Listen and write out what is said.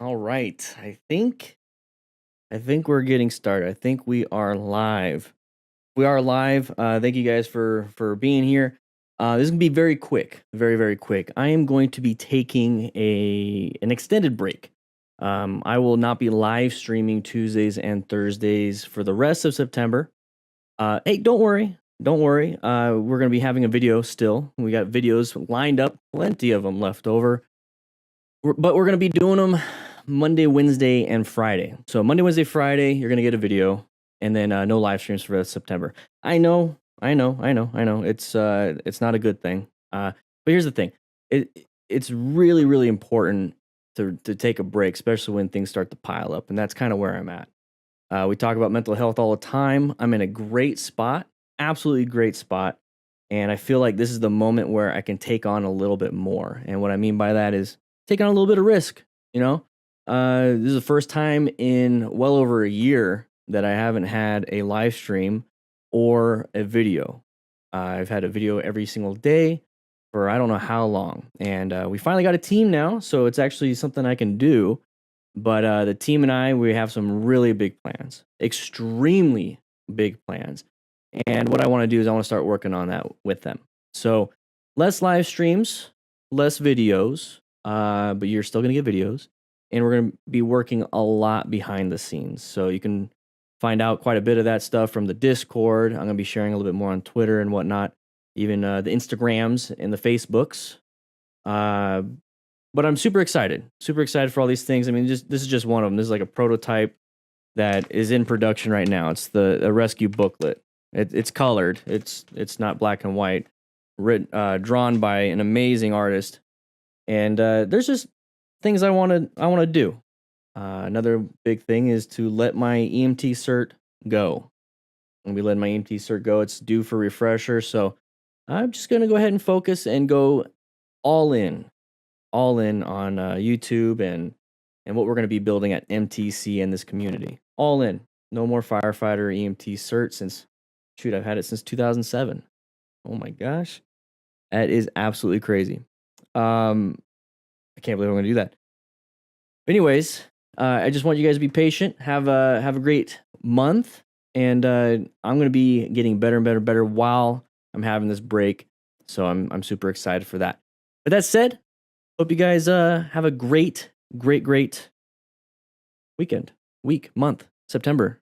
All right. I think we're getting started. I think we are live. We are live. Thank you guys for being here. This is gonna be very quick, very quick. I am going to be taking an extended break. I will not be live streaming Tuesdays and Thursdays for the rest of September. Hey, don't worry. We're gonna be having a video still. We got videos lined up, plenty of them left over. But we're gonna be doing them Monday, Wednesday, and Friday. So Monday, Wednesday, Friday, you're gonna get a video, and then no live streams for the rest of September. I know. It's not a good thing. But here's the thing. It's really important to take a break, especially when things start to pile up, and that's kind of where I'm at. We talk about mental health all the time. I'm in a great spot, absolutely great spot, and I feel like this is the moment where I can take on a little bit more. And what I mean by that is take on a little bit of risk. You know, this is the first time in well over a year that I haven't had a live stream or a video. I've had a video every single day for I don't know how long, and we finally got a team now, so it's actually something I can do. But the team and I, we have some really big plans, extremely big plans. And what I want to do is I want to start working on that with them. So less live streams, less videos, but you're still going to get videos. And we're going to be working a lot behind the scenes. So you can find out quite a bit of that stuff from the Discord. I'm going to be sharing a little bit more on Twitter and whatnot, even the Instagrams and the Facebooks. But I'm super excited for all these things. I mean, this is just one of them. This is like a prototype that is in production right now. It's the rescue booklet. It's colored. It's not black and white. Drawn by an amazing artist. And there's just things I want to do. Another big thing is to let my EMT cert go. I'm gonna be letting my EMT cert go. It's due for refresher, so I'm just gonna go ahead and focus and go all in on YouTube and what we're going to be building at MTC in this community. All in. No more firefighter EMT cert since, shoot, I've had it since 2007. Oh my gosh. That is absolutely crazy. I can't believe I'm going to do that. Anyways, I just want you guys to be patient. Have a great month. And I'm going to be getting better and better while I'm having this break. So I'm super excited for that. But that said, hope you guys have a great weekend, month, September.